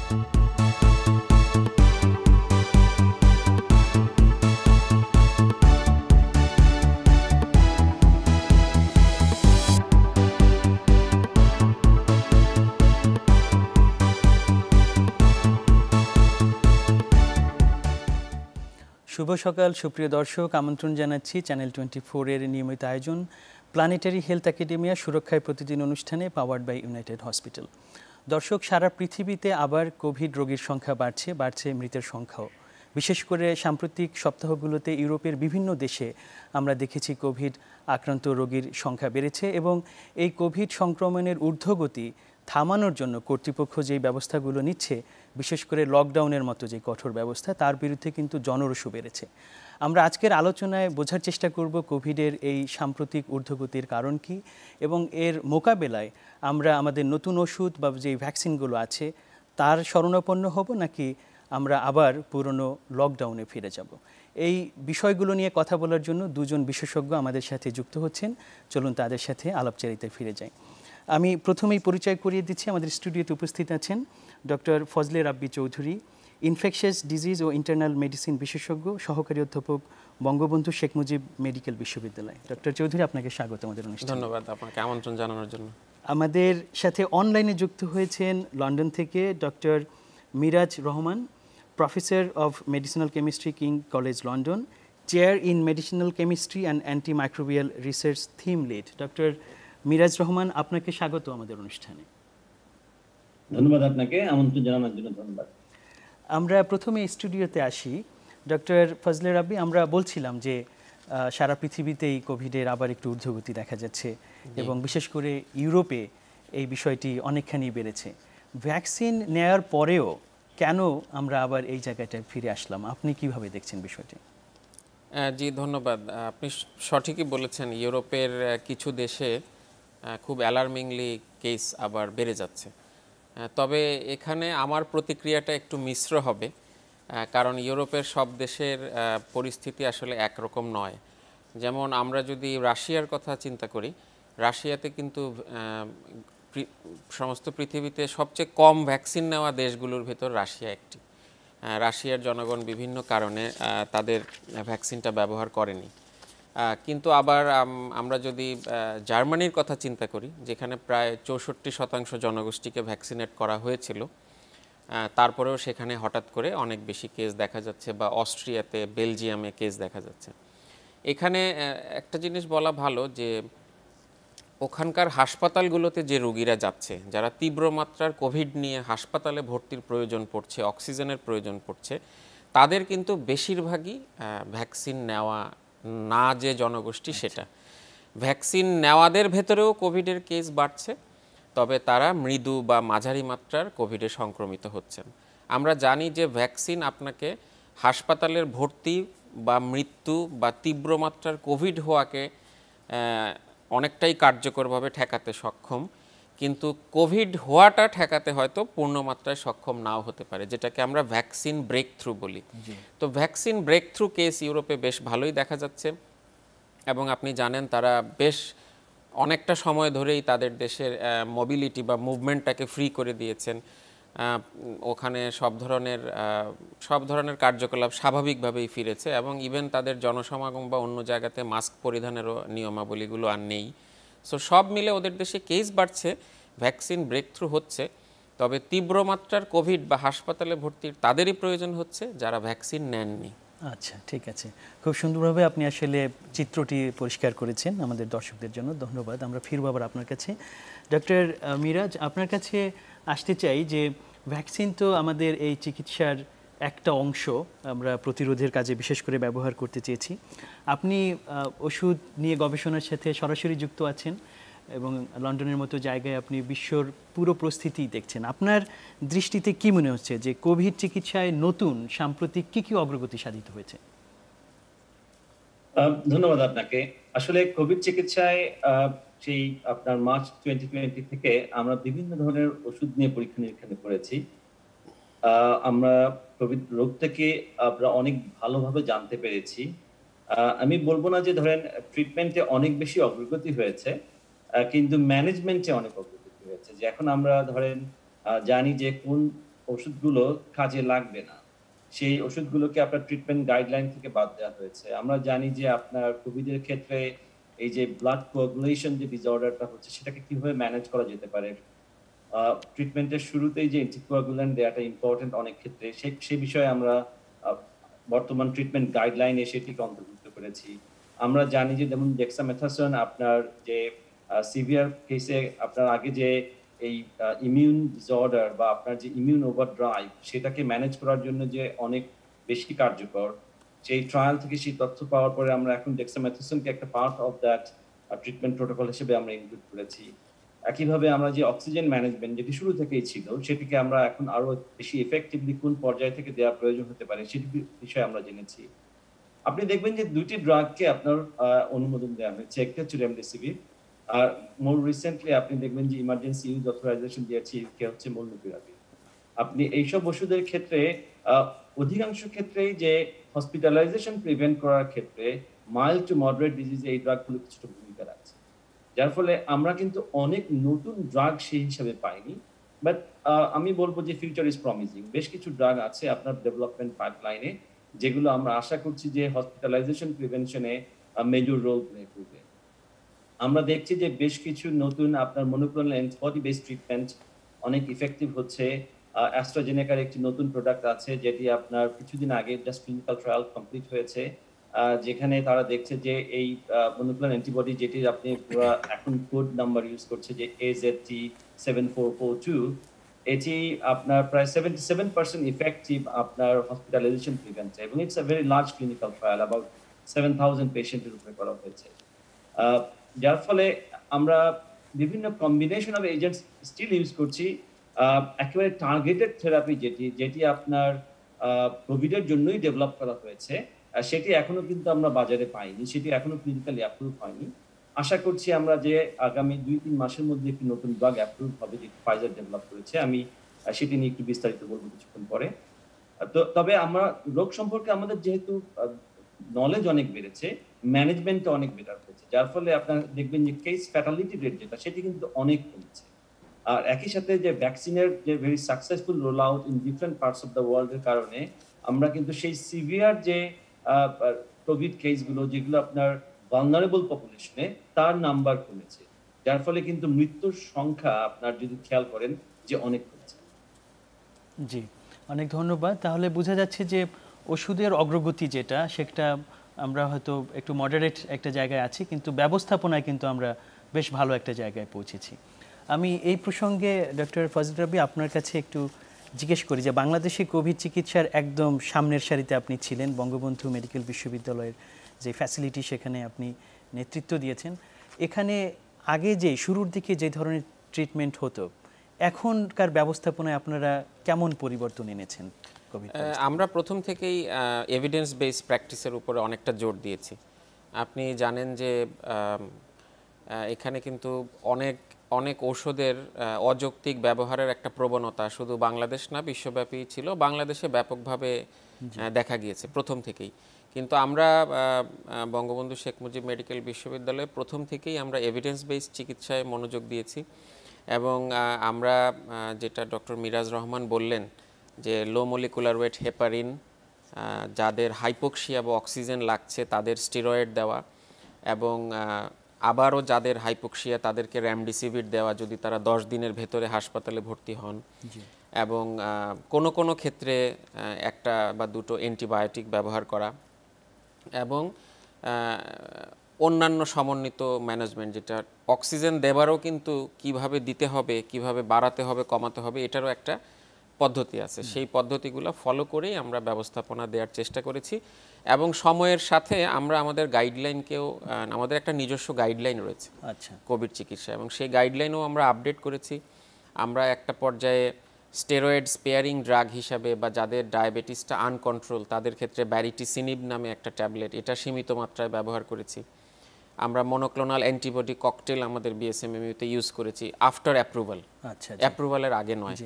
শুভ সকাল সুপ্রিয় দর্শক, আমন্ত্রণ জানাচ্ছি চ্যানেল 24 এর নিয়মিত আয়োজন প্ল্যানেটারি হেলথ একাডেমিয়া সুরক্ষায় প্রতিদিন অনুষ্ঠানে পাওয়ার্ড বাই ইউনাইটেড হসপিটাল। দর্শক, সারা পৃথিবীতে আবার কোভিড রোগীর সংখ্যা বাড়ছে মৃতের সংখ্যাও। বিশেষ করে সাম্প্রতিক সপ্তাহগুলোতে ইউরোপের বিভিন্ন দেশে আমরা দেখেছি কোভিড আক্রান্ত রোগীর সংখ্যা বেড়েছে এবং এই কোভিড সংক্রমণের ঊর্ধ্বগতি থামানোর জন্য কর্তৃপক্ষ যেই ব্যবস্থাগুলো নিচ্ছে, বিশেষ করে লকডাউনের মতো যে কঠোর ব্যবস্থা, তার বিরুদ্ধে কিন্তু জনরোষও বেড়েছে। আমরা আজকের আলোচনায় বোঝার চেষ্টা করব কোভিডের এই সাম্প্রতিক ঊর্ধ্বগতির কারণ কি এবং এর মোকাবেলায় আমরা আমাদের নতুন ওষুধ বা যে ভ্যাকসিনগুলো আছে তার শরণাপন্ন হব নাকি আমরা আবার পুরনো লকডাউনে ফিরে যাব। এই বিষয়গুলো নিয়ে কথা বলার জন্য দুজন বিশেষজ্ঞ আমাদের সাথে যুক্ত হচ্ছেন। চলুন তাদের সাথে আলাপচারিতায় ফিরে যাই। আমি প্রথমেই পরিচয় করিয়ে দিচ্ছি। আমাদের স্টুডিওতে উপস্থিত আছেন ডক্টর ফজলে রাব্বি চৌধুরী, ইনফেকশাস ডিজিজ ও ইন্টারনাল মেডিসিন বিশেষজ্ঞ, সহকারী অধ্যাপক, বঙ্গবন্ধু শেখ মুজিব মেডিকেল বিশ্ববিদ্যালয়। ডক্টর চৌধুরী, আপনাকে স্বাগত আমাদের অনুষ্ঠানে। ধন্যবাদ আপনাকে আমন্ত্রণ জানানোর জন্য। আমাদের সাথে অনলাইনে যুক্ত হয়েছেন লন্ডন থেকে doctor Miraj Rahman, professor of medicinal chemistry, King college London, chair in medicinal chemistry and antimicrobial research theme lead. Doctor Miraj Rahman, আপনাকে স্বাগত আমাদের অনুষ্ঠানে। ধন্যবাদ আপনাকে আমন্ত্রণ জানানোর জন্য। ধন্যবাদ। আমরা প্রথমে স্টুডিওতে আসি। ডক্টর ফজলে রাব্বি, আমরা বলছিলাম যে সারা পৃথিবীতেই কোভিডের আবার একটু ঊর্ধ্বগতি দেখা যাচ্ছে এবং বিশেষ করে ইউরোপে এই বিষয়টি অনেকখানি বেড়েছে। ভ্যাকসিন নেয়ার পরেও কেন আমরা আবার এই জায়গাটায় ফিরে আসলাম? আপনি কিভাবে দেখছেন বিষয়টি? জি ধন্যবাদ। আপনি সঠিকই বলেছেন, ইউরোপের কিছু দেশে খুব অ্যালার্মিংলি কেস আবার বেড়ে যাচ্ছে। তবে এখানে আমার প্রতিক্রিয়াটা একটু মিশ্র হবে, কারণ ইউরোপের সব দেশের পরিস্থিতি আসলে একরকম নয়। যেমন আমরা যদি রাশিয়ার কথা চিন্তা করি, রাশিয়াতে কিন্তু সমস্ত পৃথিবীতে সবচেয়ে কম ভ্যাকসিন নেওয়া দেশগুলোর ভেতর রাশিয়া একটি। রাশিয়ার জনগণ বিভিন্ন কারণে তাদের ভ্যাকসিনটা ব্যবহার করেনি। কিন্তু আবার আমরা যদি জার্মানির কথা চিন্তা করি, যেখানে প্রায় 64% জনগোষ্ঠীকে ভ্যাকসিনেট করা হয়েছিল, তারপরেও সেখানে হঠাৎ করে অনেক বেশি কেস দেখা যাচ্ছে, বা অস্ট্রিয়াতে, বেলজিয়ামে কেস দেখা যাচ্ছে। এখানে একটা জিনিস বলা ভালো যে ওখানকার হাসপাতালগুলোতে যে রোগীরা যাচ্ছে, যারা তীব্র মাত্রার কোভিড নিয়ে হাসপাতালে ভর্তির প্রয়োজন পড়ছে, অক্সিজেনের প্রয়োজন পড়ছে, তাদের কিন্তু বেশিরভাগই ভ্যাকসিন নেওয়া না যে জনগোষ্ঠী সেটা। ভ্যাকসিন নেওয়াদের ভেতরেও কোভিডের কেস বাড়ছে, তবে তারা মৃদু বা মাঝারি মাত্রার কোভিডে সংক্রমিত হচ্ছেন। আমরা জানি যে ভ্যাকসিন আপনাকে হাসপাতালের ভর্তি বা মৃত্যু বা তীব্র মাত্রার কোভিড হওয়াকে অনেকটাই কার্যকরভাবে ঠেকাতে সক্ষম, কিন্তু কোভিড হওয়াটা ঠেকাতে হয়তো পূর্ণমাত্রায় সক্ষম নাও হতে পারে, যেটাকে আমরা ভ্যাকসিন ব্রেক থ্রু বলি। তো ভ্যাকসিন ব্রেক থ্রু কেস ইউরোপে বেশ ভালোই দেখা যাচ্ছে, এবং আপনি জানেন তারা বেশ অনেকটা সময় ধরেই তাদের দেশের মোবিলিটি বা মুভমেন্টটাকে ফ্রি করে দিয়েছেন। ওখানে সব ধরনের কার্যকলাপ স্বাভাবিকভাবেই ফিরেছে, এবং ইভেন তাদের জনসমাগম বা অন্য জায়গাতে মাস্ক পরিধানেরও নিয়মাবলীগুলো আর নেই। সো সব মিলে ওদের দেশে কেস বাড়ছে, ভ্যাকসিন ব্রেক থ্রু হচ্ছে, তবে তীব্র মাত্রার কোভিড বা হাসপাতালে ভর্তির তাদেরই প্রয়োজন হচ্ছে যারা ভ্যাকসিন নেননি। আচ্ছা, ঠিক আছে। খুব সুন্দরভাবে আপনি আসলে চিত্রটি পরিষ্কার করেছেন আমাদের দর্শকদের জন্য। ধন্যবাদ। আমরা ফিরব আবার আপনার কাছে। ডক্টর মিরাজ, আপনার কাছে আসতে চাই যে ভ্যাকসিন তো আমাদের এই চিকিৎসার একটা অংশ, আমরা প্রতিরোধের কাজে বিশেষ করে ব্যবহার করতে চেয়েছি। আপনি ওষুধ নিয়ে গবেষণার সাথে সরাসরি যুক্ত আছেন এবং লন্ডনের মতো জায়গায় আপনি বিশ্বর পুরো পরিস্থিতি দেখছেন। আপনার দৃষ্টিতে কি মনে হচ্ছে যে কোভিড চিকিৎসায় নতুন সাম্প্রতিক কি অগ্রগতি সাধিত হয়েছে? ধন্যবাদ আপনাকে। আসলে কোভিড চিকিৎসায় সেই আপনার মার্চ 2020 থেকে আমরা বিভিন্ন ধরনের ওষুধ নিয়ে পরীক্ষা নিরীক্ষা করেছি। আমরা কোভিড রোগটাকে আমরা অনেক ভালোভাবে জানতে পেরেছি। আমি বলবো না যে ধরেন ট্রিটমেন্টে অনেক বেশি অগ্রগতি হয়েছে, কিন্তু ম্যানেজমেন্টে অনেক অগ্রগতি হয়েছে। যে এখন আমরা ধরেন জানি যে ওষুধগুলো কাজে লাগবে না, সেই ওষুধগুলোকে আপনার ট্রিটমেন্ট গাইডলাইন থেকে বাদ দেওয়া হয়েছে। আমরা জানি যে আপনার কোভিডের ক্ষেত্রে এই যে ব্লাড কোয়াগুলেশন যে ডিসঅর্ডারটা হচ্ছে সেটাকে কিভাবে ম্যানেজ করা যেতে পারে। ট্রিটমেন্টের শুরুতেই যে অ্যান্টিকোয়াগুল্যান্ট দেওয়াটা ইম্পর্টেন্ট অনেক ক্ষেত্রে সে বিষয়ে আমরা আ বর্তমান ট্রিটমেন্ট গাইডলাইনে সেটিকে অন্তর্ভুক্ত করেছি। আমরা জানি যে যেমন ডেক্সামেথাসোন আপনার যে সিভিয়ার কেসে আপনার আগে যে এই ইমিউন ডিসঅর্ডার বা আপনার যে ইমিউন ওভারড্রাইভ সেটাকে ম্যানেজ করার জন্য যে অনেক বেশি কার্যকর। সেই ট্রায়াল থেকে সেই তথ্য পাওয়ার পরে আমরা এখন ডেক্সামেথাসোনকে একটা part of that treatment protocol হিসেবে আমরা ইনক্লুড করেছি। একইভাবে আমরা যে অক্সিজেন ম্যানেজমেন্ট যেটি শুরু থেকেই ছিল সেটিকে আমরা এখন আরো বেশি ইফেক্টিভলি কোন পর্যায় থেকে দেওয়া প্রয়োজন হতে পারে সেটি বিষয়ে আমরা জেনেছি। আপনি দেখবেন যে ২ টি ড্রাগকে আপনার অনুমোদন দেওয়া হয়েছে। একটা হচ্ছে রেমডেসিভির। আর মোর রিসেন্টলি আপনি দেখবেন যে ইমার্জেন্সি ইউজ অথরাইজেশন দিয়েছে ইউকে হচ্ছে মলনুপিরাভির। আপনি এইসব ওষুধের ক্ষেত্রে আ অধিকাংশ ক্ষেত্রেই যে হসপিটালাইজেশন প্রিভেন্ট করার ক্ষেত্রে মাইল্ড টু মডারেট ডিজিজ এই ড্রাগগুলো কিছুটা ভূমিকা রাখছে। যার ফলে আমরা কিন্তু অনেক নতুন ড্রাগ সেই হিসাবে পাইনি। বাট আমি বলব যে ফিউচার ইজ প্রমিসিং। বেশ কিছু ড্রাগ আছে আপনার ডেভেলপমেন্ট পাইপলাইনে যেগুলো আমরা আশা করছি যে হসপিটালাইজেশন প্রিভেনশনে মেজর রোল প্লে করবে। আমরা দেখছি যে বেশ কিছু নতুন আপনার মনোক্লোনাল অ্যান্টিবডি বেসড ট্রিটমেন্ট অনেক ইফেক্টিভ হচ্ছে। অ্যাস্ট্রাজেনেকার একটি নতুন প্রোডাক্ট আছে যেটি আপনার কিছুদিন আগে জাস্ট ক্লিনিক্যাল ট্রায়াল কমপ্লিট হয়েছে। যেখানে তারা দেখছে যে এই মনোক্লোনাল অ্যান্টিবডি যেটির আপনি এখন কোড নাম্বার ইউজ করছে যে AZT7442 এটি আপনার প্রায় 77% ইফেক্টিভ আপনার হসপিটালাইজেশন প্রিভেন্টে এবং it's a very large clinical trial about 7000 পেশেন্টের উপরে করা হয়েছে। যার ফলে আমরা বিভিন্ন combination of agents still use করছি। একেবারে টার্গেটেড থেরাপি যেটি আপনার কোভিডের জন্যই ডেভেলপ করা হয়েছে, সেটি এখনো কিন্তু আমরা বাজারে পাইনি। সেটি এখনো ক্লিনিক্যালি অ্যাপ্রুভ হয়নি। আশা করছি আমরা যে আগামী ২-৩ মাসের মধ্যে একটি নতুন ড্রাগ অ্যাপ্রুভ হবে যেটি ফাইজার ডেভেলপ করেছে। আমি সেটি নিয়ে একটু বিস্তারিত বলব কিছুক্ষণ পরে। তবে আমরা রোগ সম্পর্কে আমাদের যেহেতু নলেজ অনেক বেড়েছে, ম্যানেজমেন্টটা অনেক বেটার হয়েছে। যার ফলে আপনারা দেখবেন যে কেস ফ্যাটালিটি রেট যেটা সেটি কিন্তু অনেক কমেছে। আর একই সাথে যে ভ্যাকসিনের যে very successful roll out in different parts of the world এর কারণে আমরা কিন্তু সেই সিভিয়ার যে কোভিড কেসগুলো যেগুলো আপনার ভালনারেবল পপুলেশনে তার নাম্বার কমেছে। যার ফলে কিন্তু মৃত্যুর সংখ্যা আপনার যদি খেয়াল করেন যে অনেক কমেছে। জি, অনেক ধন্যবাদ। তাহলে বোঝা যাচ্ছে যে ওষুধের অগ্রগতি যেটা সেটা আমরা হয়তো একটু মডারেট একটা জায়গায় আছি, কিন্তু ব্যবস্থাপনায় কিন্তু আমরা বেশ ভালো একটা জায়গায় পৌঁছেছি। আমি এই প্রসঙ্গে ডক্টর ফজল রাব্বী আপনার কাছে একটু জিজ্ঞেস করি যে বাংলাদেশে কোভিড চিকিৎসার একদম সামনের সারিতে আপনি ছিলেন, বঙ্গবন্ধু মেডিকেল বিশ্ববিদ্যালয়ের যে ফ্যাসিলিটি সেখানে আপনি নেতৃত্ব দিয়েছেন। এখানে আগে যে শুরুর দিকে যে ধরনের ট্রিটমেন্ট হতো, এখনকার ব্যবস্থাপনায় আপনারা কেমন পরিবর্তন এনেছেন? আমরা প্রথম থেকেই এভিডেন্স বেসড প্র্যাকটিসের উপরে অনেকটা জোর দিয়েছি। আপনি জানেন যে এখানে কিন্তু অনেক ঔষধের অযৌক্তিক ব্যবহারের একটা প্রবণতা শুধু বাংলাদেশ না বিশ্বব্যাপী ছিল, বাংলাদেশে ব্যাপকভাবে দেখা গিয়েছে প্রথম থেকেই। কিন্তু আমরা বঙ্গবন্ধু শেখ মুজিব মেডিকেল বিশ্ববিদ্যালয়ে প্রথম থেকেই আমরা এভিডেন্স বেসড চিকিৎসায় মনোযোগ দিয়েছি এবং আমরা যেটা ডক্টর মিরাজ রহমান বললেন যে লো মলিকুলার ওয়েট হেপারিন, যাদের হাইপোক্সিয়া বা অক্সিজেন লাগছে তাদের স্টেরয়েড দেওয়া এবং আবারও যাদের হাইপোক্সিয়া তাদেরকে রেমডেসিভির দেওয়া যদি তারা 10 দিনের ভেতরে হাসপাতালে ভর্তি হন এবং কোনো ক্ষেত্রে একটা বা দুটো অ্যান্টিবায়োটিক ব্যবহার করা এবং অন্যান্য সমন্বিত ম্যানেজমেন্ট, যেটা অক্সিজেন দেবারও কিন্তু কিভাবে দিতে হবে, কিভাবে বাড়াতে হবে, কমাতে হবে, এটারও একটা পদ্ধতি আছে। সেই পদ্ধতিগুলো ফলো করেই আমরা ব্যবস্থাপনা দেওয়ার চেষ্টা করেছি এবং সময়ের সাথে আমরা আমাদের গাইডলাইনকেও, আমাদের একটা নিজস্ব গাইডলাইন রয়েছে কোভিড চিকিৎসা এবং সেই গাইডলাইনও আমরা আপডেট করেছি। আমরা একটা পর্যায়ে স্টেরয়েড স্পেয়ারিং ড্রাগ হিসাবে বা যাদের ডায়াবেটিসটা আনকন্ট্রোল তাদের ক্ষেত্রে ব্যারিটিসিনিব নামে একটা ট্যাবলেট, এটা সীমিত মাত্রায় ব্যবহার করেছি। আমরা মনোক্লোনাল অ্যান্টিবডি ককটেল আমাদের বিএসএমএমইউতে ইউজ করেছি আফটার অ্যাপ্রুভাল, অ্যাপ্রুভালের আগে নয়।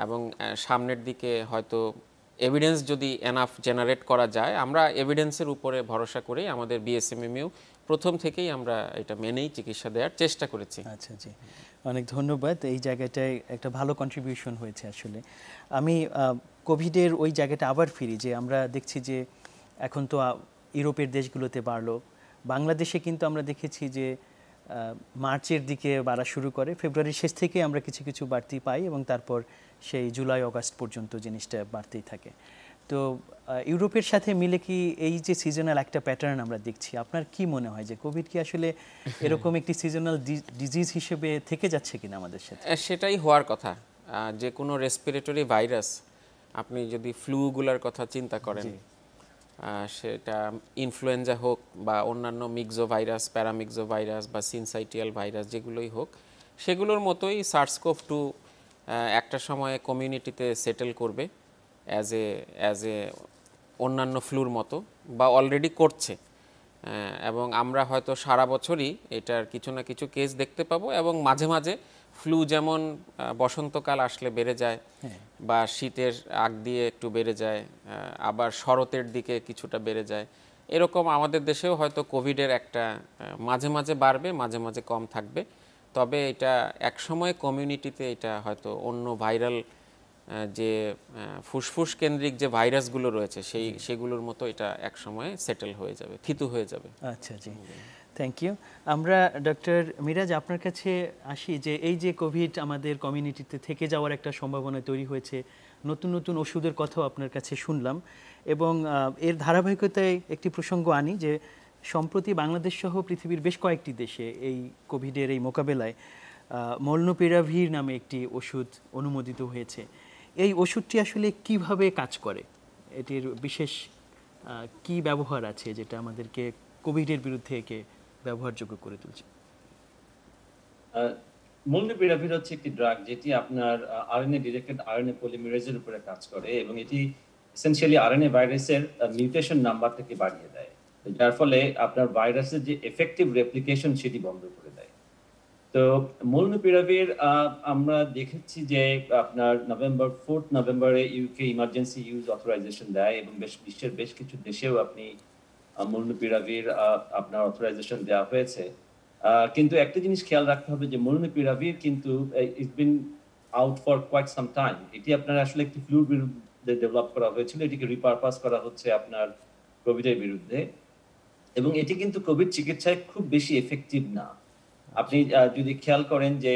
এবং সামনের দিকে হয়তো এভিডেন্স যদি এনাফ জেনারেট করা যায়, আমরা এভিডেন্সের উপরে ভরসা করেই আমাদের বিএসএমএমইউ প্রথম থেকেই আমরা এটা মেনেই চিকিৎসা দেওয়ার চেষ্টা করেছি। আচ্ছা, জি, অনেক ধন্যবাদ। এই জায়গাটায় একটা ভালো কন্ট্রিবিউশন হয়েছে আসলে। আমি কোভিডের ওই জায়গাটা আবার ফিরি, যে আমরা দেখছি যে এখন তো ইউরোপের দেশগুলোতে বাড়লো, বাংলাদেশে কিন্তু আমরা দেখেছি যে মার্চের দিকে বাড়া শুরু করে, ফেব্রুয়ারির শেষ থেকে আমরা কিছু কিছু বাড়তি পাই এবং তারপর সেই জুলাই অগাস্ট পর্যন্ত জিনিসটা বাড়তেই থাকে। তো ইউরোপের সাথে মিলে কি এই যে সিজনাল একটা প্যাটার্ন আমরা দেখছি, আপনার কি মনে হয় যে কোভিড কি আসলে এরকম একটি সিজনাল ডিজিজ হিসেবে থেকে যাচ্ছে কিনা আমাদের সাথে? সেটাই হওয়ার কথা। যে কোনো রেসপিরেটরি ভাইরাস, আপনি যদি ফ্লুগুলার কথা চিন্তা করেন, সেটা ইনফ্লুয়েঞ্জা হোক বা অন্যান্য মিক্সো ভাইরাস, প্যারামিক্সো ভাইরাস বা সিনসাইটিয়াল ভাইরাস যেগুলোই হোক, সেগুলোর মতোই SARS-CoV-2 একটা সময়ে কমিউনিটিতে সেটেল করবে অ্যাজ এ অন্যান্য ফ্লুর মতো, বা অলরেডি করছে। এবং আমরা হয়তো সারা বছরই এটার কিছু না কিছু কেস দেখতে পাবো, এবং মাঝে মাঝে ফ্লু যেমন বসন্তকাল আসলে বেড়ে যায় বা শীতের আগ দিয়ে একটু বেড়ে যায়, আবার শরতের দিকে কিছুটা বেড়ে যায়, এরকম আমাদের দেশেও হয়তো কোভিডের একটা মাঝে মাঝে বাড়বে, মাঝে মাঝে কম থাকবে। তবে এটা একসময় কমিউনিটিতে এটা হয়তো অন্য ভাইরাল যে ফুসফুস কেন্দ্রিক যে ভাইরাসগুলো রয়েছে সেগুলোর মতো এটা একসময় সেটেল হয়ে যাবে, থিতু হয়ে যাবে। আচ্ছা, জি, থ্যাংক ইউ। আমরা ডক্টর মিরাজ আপনার কাছে আসি, যে এই যে কোভিড আমাদের কমিউনিটিতে থেকে যাওয়ার একটা সম্ভাবনা তৈরি হয়েছে, নতুন নতুন ওষুধের কথাও আপনার কাছে শুনলাম, এবং এর ধারাবাহিকতায় একটি প্রসঙ্গ আনি যে সম্প্রতি বাংলাদেশ সহ পৃথিবীর বেশ কয়েকটি দেশে এই কোভিডের এই মোকাবেলায় মলনুপিরাভির নামে একটি ওষুধ অনুমোদিত হয়েছে। এই ওষুধটি আসলে কিভাবে কাজ করে, এটির বিশেষ কি ব্যবহার আছে যেটা আমাদেরকে কোভিডের বিরুদ্ধে একে ব্যবহারযোগ্য করে তুলছে? মলনুপিরাভির হচ্ছে একটি ড্রাগ যেটি আপনার আরএনএ ডিরেক্টেড আরএনএ পলিমেরেজের উপরে কাজ করে, এবং এটি এসেনশিয়ালি আরএনএ ভাইরাসের মিউটেশন নাম্বারটাকে বাড়িয়ে দেয়, যার ফলে আপনার ভাইরাসের যে এফেক্টিভ রেপ্লিকেশন সেটি বন্ধ করে দেয়। তো মলনুপিরাভির আমরা দেখেছি যে আপনার ফোর্থ নভেম্বরে ইউকে ইমার্জেন্সি ইউজ অথরাইজেশন দেয়, এবং বিশ্বের বেশ কিছু দেশেও আপনি মলনুপিরাভির আপনার অথরাইজেশন দেওয়া হয়েছে। কিন্তু একটা জিনিস খেয়াল রাখতে হবে যে মলনুপিরাভির কিন্তু it's been out for quite some time. এটি আপনার আসলে একটি ফ্লুর বিরুদ্ধে ডেভেলপ করা হয়েছিল, এটিকে রিপারপাস করা হচ্ছে আপনার কোভিডের বিরুদ্ধে, এবং এটি কিন্তু কোভিড চিকিৎসায় খুব বেশি এফেক্টিভ না। আপনি যদি খেয়াল করেন যে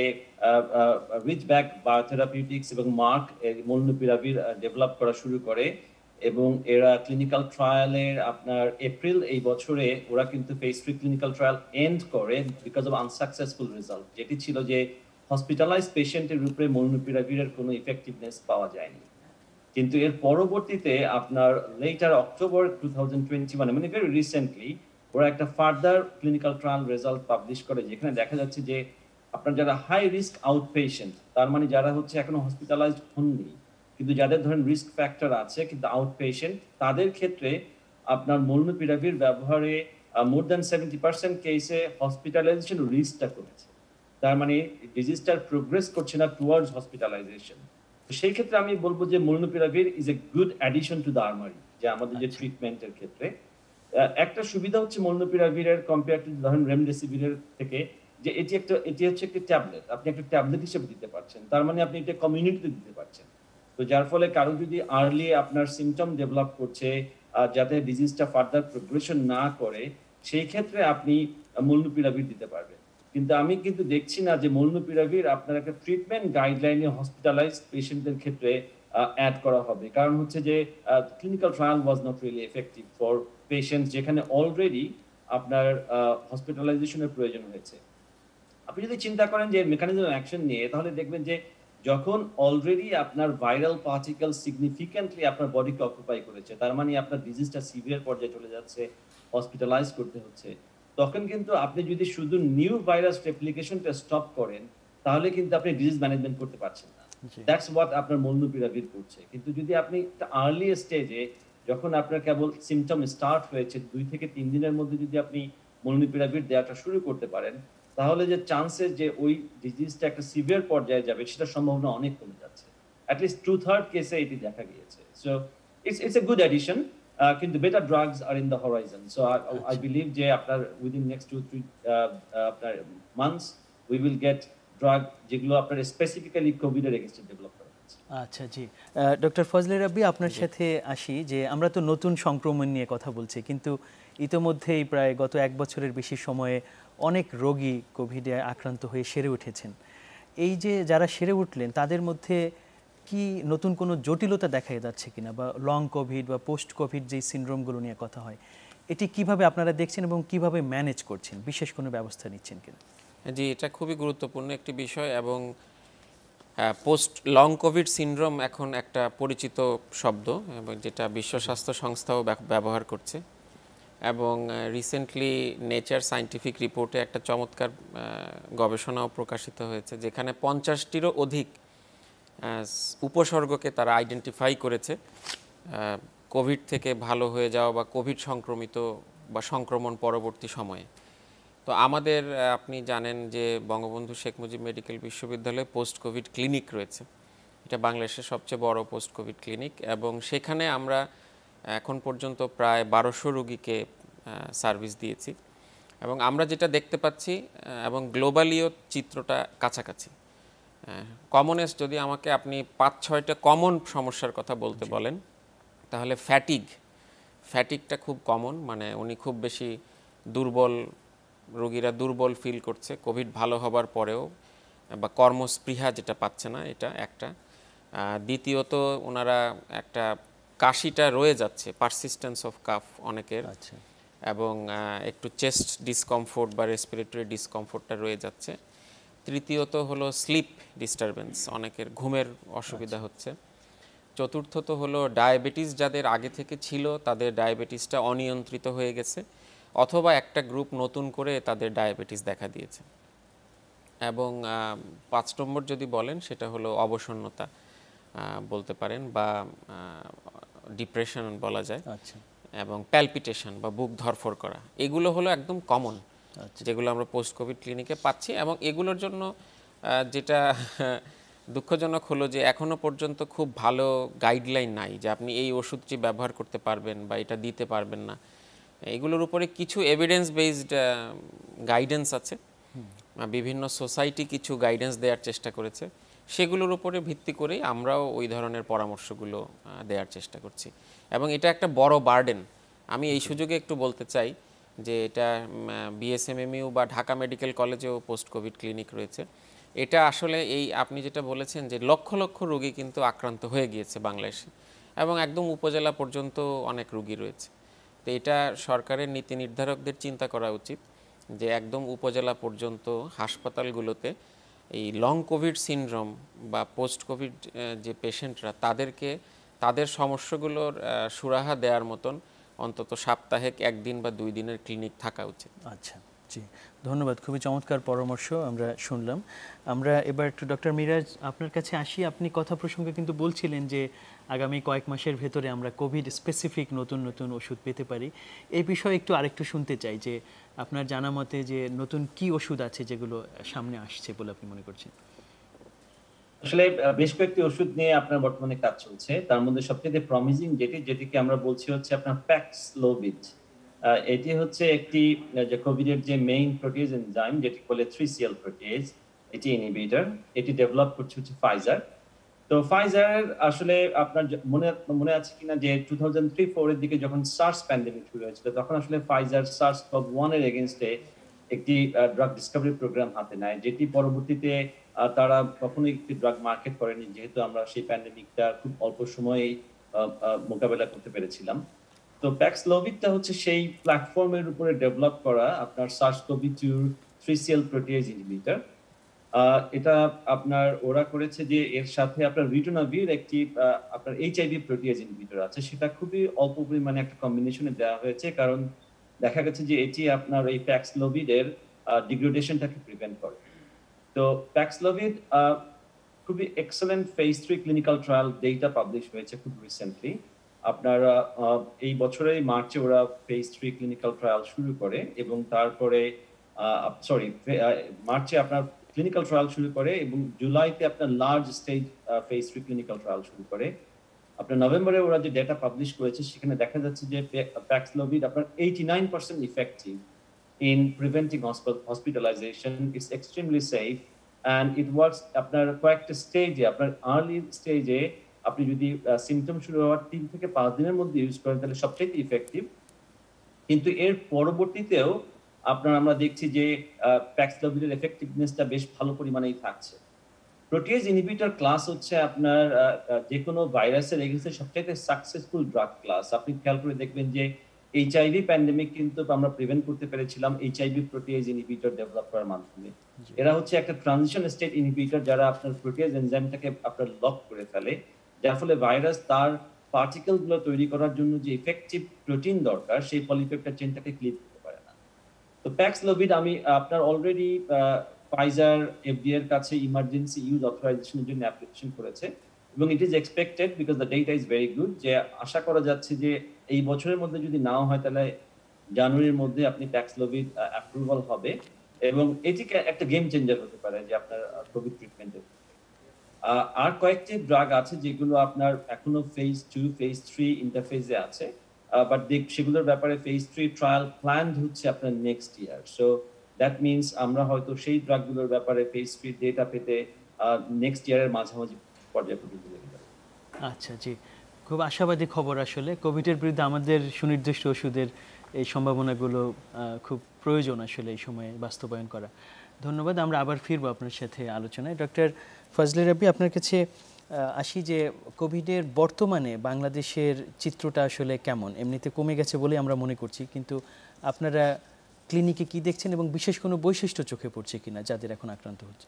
রিচব্যাক বায়োথেরাপিউটিক্স এবং মার্ক মলনুপিরাভির ডেভেলপ করা শুরু করে, এবং এরা ক্লিনিক্যাল ট্রায়ালের আপনার এপ্রিল এই বছরে ওরা কিন্তু ফেজ 3 ক্লিনিক্যাল ট্রায়াল এন্ড করে বিকজ অফ আনসাকসেসফুল রেজাল্ট, যেটি ছিল যে হসপিটালাইজড পেশেন্টের উপরে মলনুপিরাভিরের কোনো ইফেক্টিভনেস পাওয়া যায়নি। কিন্তু এর পরবর্তীতে আপনার লেটার অক্টোবর 2021 মানে ভেরি রিসেন্টলি ওরা একটা further clinical trial result publish করে, যেখানে দেখা যাচ্ছে যে আপনার যারা হাই রিস্ক আউট পেশেন্ট, তার মানে যারা হচ্ছে এখনো হসপিটালাইজড হননি কিন্তু যাদের ধরেন রিস্ক ফ্যাক্টর আছে কিন্তু আউট পেশেন্ট, তাদের ক্ষেত্রে আপনার মলনুপিরাভির ব্যবহারে মোর দ্যান 70% কেসে হসপিটালাইজেশন রিস্কটা কমেছে। তার মানে ডিজিজটার প্রোগ্রেস করছে না টুয়ার্ডস হসপিটালাইজেশন। সেই ক্ষেত্রে আমি বলবো যে molnupiravir is a good addition to the armoury, যে আমাদের যে ট্রিটমেন্টের ক্ষেত্রে একটা সুবিধা হচ্ছে মলনুপিরাভিরের কম্পেয়ার টু ধরেন রেমডেসিভিরের থেকে, যে এটি হচ্ছে একটি ট্যাবলেট, আপনি একটা ট্যাবলেট হিসেবে দিতে পারছেন, তার মানে আপনি এটা কমিউনিটিতে দিতে পারছেন। তো যার ফলে কারো যদি আর্লি আপনার সিমটম ডেভেলপ করছে যাতে ডিজিজটা ফার্দার প্রোগ্রেশন না করে, সেই ক্ষেত্রে আপনি মলনুপিরাভির দিতে পারবেন। কিন্তু আমি কিন্তু দেখছি না যে মলনুপিরাভির আপনার একটা ট্রিটমেন্ট গাইডলাইনে হসপিটালাইজড পেশেন্টদের ক্ষেত্রে অ্যাড করা হবে, কারণ হচ্ছে যে clinical trial was not really effective for patients যেখানে অলরেডি আপনার হসপিটালাইজেশনের প্রয়োজন হয়েছে। আপনি যদি চিন্তা করেন যে মেকানিজম অ্যাকশন নিয়ে, তাহলে দেখবেন যে যখন অলরেডি আপনার ভাইরাল পার্টিকেল সিগনিফিক্যান্টলি আপনার বডিকে অকুপাই করেছে, তার মানে আপনার ডিজিজটা সিভিয়ার পর্যায়ে চলে যাচ্ছে, হসপিটালাইজ করতে হচ্ছে, তখন কিন্তু আপনি যদি শুধু নিউ ভাইরাস রেপ্লিকেশনটা স্টপ করেন, তাহলে কিন্তু আপনি ডিজিজ ম্যানেজমেন্ট করতে পারছেন না। দ্যাটস হোয়াট আপনার মলনুপিরাভির করছে। কিন্তু যদি আপনি আর্লি স্টেজে, যখন আপনার কেবল সিমটম স্টার্ট হয়েছে 2 থেকে 3 দিনের মধ্যে যদি আপনি মলনুপিরাভির দেওয়াটা শুরু করতে পারেন, তাহলে যে চান্সেস যে ওই ডিজিজটা একটা সিভিয়ার পর্যায়ে যাবে সেটা সম্ভাবনা অনেক কমে যাচ্ছে। অ্যাটলিস্ট 2/3 কেসে এটি দেখা গিয়েছে। So it's a good addition, কিন্তু better drugs are in the horizon. So I আচ্ছা বিলিভ যে আপনার উইদিন নেক্সট 2-3 আপনার months we will get drug যেগুলো আপনার স্পেসিফিক্যালি কোভিড এর এগেইনস্টে ডেভেলপ করা হয়েছে। আচ্ছা জি, ডক্টর ফজলে রাব্বি আপনার সাথে আসি যে আমরা তো নতুন সংক্রমণ নিয়ে কথা বলছি, কিন্তু ইতোমধ্যেই প্রায় গত 1 বছরের বেশি সময়ে অনেক রোগী কোভিডে আক্রান্ত হয়ে সেরে উঠেছেন। এই যে যারা সেরে উঠলেন তাদের মধ্যে কি নতুন কোনো জটিলতা দেখা যাচ্ছে কিনা, বা লং কোভিড বা পোস্ট কোভিড যেই সিনড্রোমগুলো নিয়ে কথা হয়, এটি কিভাবে আপনারা দেখছেন এবং কিভাবে ম্যানেজ করছেন, বিশেষ কোনো ব্যবস্থা নিচ্ছেন কিনা? জি, এটা খুবই গুরুত্বপূর্ণ একটি বিষয় এবং পোস্ট লং কোভিড সিনড্রোম এখন একটা পরিচিত শব্দ এবং যেটা বিশ্ব স্বাস্থ্য সংস্থাও ব্যবহার করছে। এবং রিসেন্টলি নেচার সায়েন্টিফিক রিপোর্টে একটা চমৎকার গবেষণাও প্রকাশিত হয়েছে, যেখানে 50টিরও অধিক উপসর্গকে তারা আইডেন্টিফাই করেছে কোভিড থেকে ভালো হয়ে যাওয়া বা কোভিড সংক্রমিত বা সংক্রমণ পরবর্তী সময়ে। তো আমাদের আপনি জানেন যে বঙ্গবন্ধু শেখ মুজিব মেডিকেল বিশ্ববিদ্যালয়ে পোস্ট কোভিড ক্লিনিক রয়েছে। এটা বাংলাদেশের সবচেয়ে বড় পোস্ট কোভিড ক্লিনিক এবং সেখানে আমরা এখন পর্যন্ত প্রায় 1200 রোগীকে সার্ভিস দিয়েছি। এবং আমরা যেটা দেখতে পাচ্ছি এবং গ্লোবালিও চিত্রটা কাছাকাছি। কমনেস্ট যদি আমাকে আপনি 5-6টা কমন সমস্যার কথা বলতে বলেন, তাহলে ফ্যাটিকটা খুব কমন, মানে উনি খুব বেশি দুর্বল, রোগীরা দুর্বল ফিল করছে কোভিড ভালো হবার পরেও, বা কর্মস্পৃহা যেটা পাচ্ছে না, এটা একটা। দ্বিতীয়ত ওনারা একটা কাশিটা রয়ে যাচ্ছে, পারসিস্টেন্স অফ কাফ অনেকের, আচ্ছা এবং একটু চেস্ট ডিসকমফোর্ট বা রেসপিরেটরি ডিসকমফোর্টটা রয়ে যাচ্ছে। তৃতীয়ত হলো স্লিপ ডিস্টারবেন্স, অনেকের ঘুমের অসুবিধা হচ্ছে। চতুর্থত হলো ডায়াবেটিস, যাদের আগে থেকে ছিল তাদের ডায়াবেটিসটা অনিয়ন্ত্রিত হয়ে গেছে, অথবা একটা গ্রুপ নতুন করে তাদের ডায়াবেটিস দেখা দিয়েছে। এবং 5 নম্বর যদি বলেন সেটা হলো অবসন্নতা বলতে পারেন, বা ডিপ্রেশন বলা যায়। আচ্ছা এবং প্যালপিটেশন বা বুক ধরফর করা, এগুলো হলো একদম কমন যেগুলো আমরা পোস্ট কোভিড ক্লিনিকে পাচ্ছি। এবং এগুলোর জন্য যেটা দুঃখজনক হলো যে এখনো পর্যন্ত খুব ভালো গাইডলাইন নাই যে আপনি এই ওষুধটি ব্যবহার করতে পারবেন বা এটা দিতে পারবেন না। এগুলোর উপরে কিছু এভিডেন্স বেসড গাইডেন্স আছে, বিভিন্ন সোসাইটি কিছু গাইডেন্স দেওয়ার চেষ্টা করেছে, সেগুলোর উপরে ভিত্তি করেই আমরাও ওই ধরনের পরামর্শগুলো দেওয়ার চেষ্টা করছি। এবং এটা একটা বড় বার্ডেন। আমি এই সুযোগে একটু বলতে চাই যে এটা বিএসএমএমইউ বা ঢাকা মেডিকেল কলেজেও পোস্ট কোভিড ক্লিনিক রয়েছে। এটা আসলে এই আপনি যেটা বলেছেন যে লক্ষ লক্ষ রোগী কিন্তু আক্রান্ত হয়ে গিয়েছে বাংলাদেশে, এবং একদম উপজেলা পর্যন্ত অনেক রোগী রয়েছে। তো এটা সরকারের নীতি নির্ধারকদের চিন্তা করা উচিত যে একদম উপজেলা পর্যন্ত হাসপাতালগুলোতে এই লং কোভিড সিনড্রোম বা পোস্ট কোভিড যে পেশেন্টরা, তাদেরকে তাদের সমস্যাগুলোর সুরাহা দেওয়ার মতন অন্তত সপ্তাহে 1 দিন বা 2 দিনের ক্লিনিক থাকা উচিত। আচ্ছা জি, ধন্যবাদ, খুবই চমৎকার পরামর্শ আমরা শুনলাম। আমরা এবার একটু ডক্টর মিরাজ আপনার কাছে আসি। আপনি কথা প্রসঙ্গে কিন্তু বলছিলেন যে আগামী কয়েক মাসের ভেতরে আমরা কোভিড স্পেসিফিক নতুন নতুন ওষুধ পেতে পারি। এই বিষয়ে আরেকটু শুনতে চাই যে আপনার জানা মতে যে নতুন কি ওষুধ আছে যেগুলো সামনে আসছে বলে আপনি মনে করছেন? আসলে বেশ কয়েকটি ওষুধ নিয়ে আপনার বর্তমানে কাজ চলছে। তার মধ্যে সবচেয়ে প্রমিজিং যেটিকে আমরা বলছি হচ্ছে আপনার প্যাক্সলোভিড। এটি হচ্ছে একটি যে কোভিড এর যে মেইন প্রোটিয়েজ এনজাইম যেটি বলে 3CL প্রোটিয়েজ, এটি ইনহিবিটর। এটি ডেভেলপ করছে হচ্ছে ফাইজার। তো ফাইজার আসলে আপনার মনে আছে কিনা যে 2003-4 এর দিকে যখন সার্স প্যান্ডেমিক শুরু হয়েছিল, তখন আসলে ফাইজার SARS-CoV-1 এর এগেইনস্টে একটি ড্রাগ ডিসকভারি প্রোগ্রাম হাতে নেয়, যেটি পরবর্তীতে তারা কখনোই একটি ড্রাগ মার্কেট করেনি, যেহেতু আমরা সেই প্যান্ডেমিকটা খুব অল্প সময়েই মোকাবেলা করতে পেরেছিলাম। তো প্যাক্সলোভিডটা হচ্ছে সেই প্ল্যাটফর্মের উপরে ডেভেলপ করা আপনার SARS-CoV-2 3CL প্রোটিয়েজ ইনহিবিটর। এটা আপনার ওরা করেছে যে এর সাথে আপনার রিটোনাভির একটি আপনার এইচআইভি প্রোটিয়েজ ইনহিবিটর আছে, সেটা খুবই অল্প পরিমাণে একটা কম্বিনেশনে দেওয়া হয়েছে, কারণ দেখা গেছে যে এটি আপনার এই প্যাক্সলোভিডের ডিগ্রেডেশনটাকে প্রিভেন্ট করে। তো প্যাক্সলোভিড খুবই excellent phase 3 clinical trial data publish হয়েছে খুব রিসেন্টলি। আপনার এই বছরের মার্চে ওরা ফেজ 3 ক্লিনিক্যাল ট্রায়াল শুরু করে, এবং তারপরে মার্চে আপনার ক্লিনিক্যাল ট্রায়াল শুরু করে, এবং জুলাইতে আপনার large stage phase 3 clinical trial শুরু করে। আপনার নভেম্বরে ওরা যে ডেটা পাবলিশ করেছে সেখানে দেখা যাচ্ছে যে প্যাক্সলোভিড আপনার 89% effective in preventing hospitalization. It's extremely safe and it works আপনার কয়েকটা স্টেজে, আপনার আর্লি স্টেজে আপনি যদি সিমটম শুরু হওয়ার 3 থেকে 5 দিনের মধ্যে ইউজ করেন তাহলে সবচেয়ে ইফেক্টিভ। কিন্তু এর পরবর্তীতেও আপনার আমরা দেখছি যে প্যাক্সলোভিডের এফেক্টিভনেসটা বেশ ভালো পরিমাণেই থাকছে। প্রোটিয়েজ ইনহিবিটর ক্লাস হচ্ছে আপনার যে কোনো ভাইরাসের এগেইনস্টে সবচেয়ে সাকসেসফুল ড্রাগ ক্লাস। আপনি খেয়াল করে দেখবেন যে এইচআইভি প্যান্ডেমিক কিন্তু আমরা প্রিভেন্ট করতে পেরেছিলাম এইচআইভি প্রোটিয়েজ ইনহিবিটর ডেভেলপ করার মাধ্যমে। এরা হচ্ছে একটা ট্রানজিশন স্টেট ইনহিবিটর যারা আপনার প্রোটিয়েজ এনজাইমটাকে আপনার লক করে ফেলে, যার ফলে ভাইরাস তার পার্টিকেল গুলো তৈরি করার জন্য যে ইফেক্টিভ প্রোটিন দরকার সেই পলিপেপটাইড চেইনটাকে ক্লিপ করতে পারে না। তো প্যাক্সলোভিড আমি আপনার অলরেডি ফাইজার এফডিএ এর কাছে ইমার্জেন্সি ইউজ অথরাইজেশনের জন্য অ্যাপ্লিকেশন করেছে এবং it is expected because the data is very good যে আশা করা যাচ্ছে যে এই বছরের মধ্যে যদি নাও হয় তাহলে জানুয়ারির মধ্যে আপনি প্যাক্সলোভিড অ্যাপ্রুভাল হবে এবং এটিকে একটা গেম চেঞ্জার হতে পারে যে আপনার কোভিড ট্রিটমেন্টের। আর কয়েকটি ড্রাগ আছে যেগুলো আপনার এখনো ফেজ 2 ফেজ 3 ইন্টারফেজে আছে, বাট সেগুলোর ব্যাপারে ফেজ 3 ট্রায়াল প্ল্যানড হচ্ছে আপনার next year. So that means আমরা হয়তো সেই ড্রাগগুলোর ব্যাপারে ফেজ 3 ডেটা পেতে নেক্সট ইয়ারের মাঝামাঝি পর্যায়ে পর্যন্ত যেতে পারে। আচ্ছা, জি, খুব আশাবাদী খবর। আসলে কোভিডের বিরুদ্ধে আমাদের সুনির্দিষ্ট ওষুধের এই সম্ভাবনাগুলো খুব প্রয়োজন আসলে এই সময়ে বাস্তবায়ন করা। ধন্যবাদ। আমরা আবার ফিরবো আপনার সাথে আলোচনায়। ডক্টর ফজলে রাব্বি, আপনার কাছে আসি যে কোভিডের বর্তমানে বাংলাদেশের চিত্রটা আসলে কেমন? এমনিতে কমে গেছে বলে আমরা মনে করছি, কিন্তু আপনারা ক্লিনিকে কি দেখছেন এবং বিশেষ কোনো বৈশিষ্ট্য চোখে পড়ছে কিনা যাদের এখন আক্রান্ত হচ্ছে?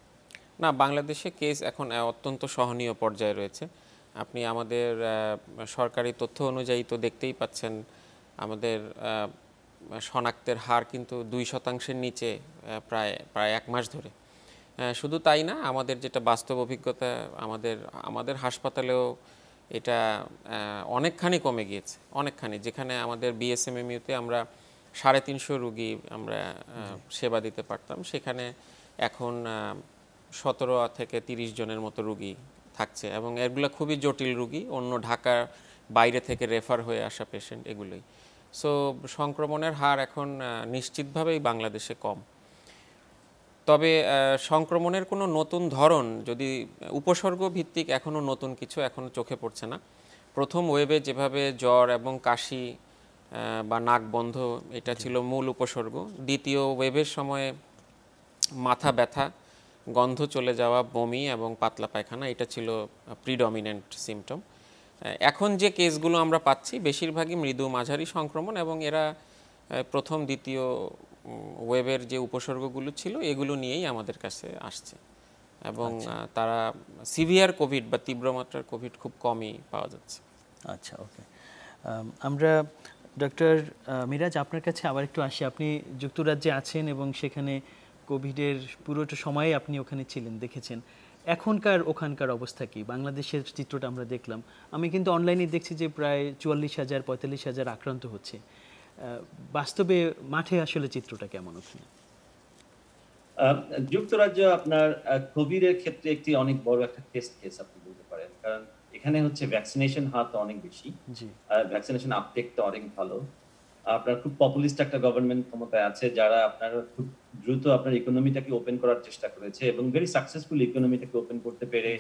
না, বাংলাদেশে কেস এখন অত্যন্ত সহনীয় পর্যায়ে রয়েছে। আপনি আমাদের সরকারি তথ্য অনুযায়ী তো দেখতেই পাচ্ছেন আমাদের শনাক্তের হার কিন্তু 2% নিচে প্রায় 1 মাস ধরে। শুধু তাই না, আমাদের যেটা বাস্তব অভিজ্ঞতা, আমাদের হাসপাতালেও এটা অনেকখানি কমে গিয়েছে, অনেকখানি। যেখানে আমাদের বিএসএমএমইউতে আমরা 350 রুগী আমরা সেবা দিতে পারতাম, সেখানে এখন 17 থেকে 30 জনের মতো রুগী থাকছে এবং এগুলো খুবই জটিল রুগী, অন্য ঢাকার বাইরে থেকে রেফার হয়ে আসা পেশেন্ট, এগুলোই। সো সংক্রমণের হার এখন নিশ্চিতভাবেই বাংলাদেশে কম। তবে সংক্রমণের কোনো নতুন ধরন, যদি উপসর্গ ভিত্তিক এখনও নতুন কিছু এখনও চোখে পড়ছে না। প্রথম ওয়েভে যেভাবে জ্বর এবং কাশি বা নাক বন্ধ এটা ছিল মূল উপসর্গ, দ্বিতীয় ওয়েভের সময়ে মাথা ব্যথা, গন্ধ চলে যাওয়া, বমি এবং পাতলা পায়খানা, এটা ছিল প্রিডমিনেন্ট সিমটম। এখন যে কেসগুলো আমরা পাচ্ছি বেশিরভাগই মৃদু মাঝারি সংক্রমণ এবং এরা প্রথম দ্বিতীয় ওয়েভের যে উপসর্গগুলো ছিল এগুলো নিয়েই আমাদের কাছে আসছে এবং তারা সিভিয়ার কোভিড বা তীব্রমাত্রার কোভিড খুব কমই পাওয়া যাচ্ছে। আচ্ছা, ওকে। আমরা ডক্টর মিরাজ আপনার কাছে আবার একটু আসি। আপনি যুক্তরাজ্যে আছেন এবং সেখানে কোভিডের পুরোটা সময়ে আপনি ওখানে ছিলেন, দেখেছেন। এখনকার ওখানকার অবস্থা কি? বাংলাদেশের চিত্রটা আমরা দেখলাম, আমি কিন্তু অনলাইনে দেখছি যে প্রায় 44,000 45,000 আক্রান্ত হচ্ছে। বাস্তবে মাঠে আসলে চিত্রটা কেমন ওখানে? যুক্তরাজ্য আপনার কোভিডের ক্ষেত্রে একটি অনেক বড় একটা টেস্ট কেস আপনি বলতে পারেন, কারণ এখানে হচ্ছে ভ্যাকসিনেশন হার তো অনেক বেশি, ভ্যাকসিনেশন আপটেকটা অনেক ভালো। আপনার খুব পপুলিস্ট একটা গভর্নমেন্ট ক্ষমতায় আছে যারা আপনার খুব দ্রুত আপনার ইকোনমিটাকে ওপেন করার চেষ্টা করেছে এবং ভেরি সাকসেসফুল ইকোনমিটাকে ওপেন করতে পেরে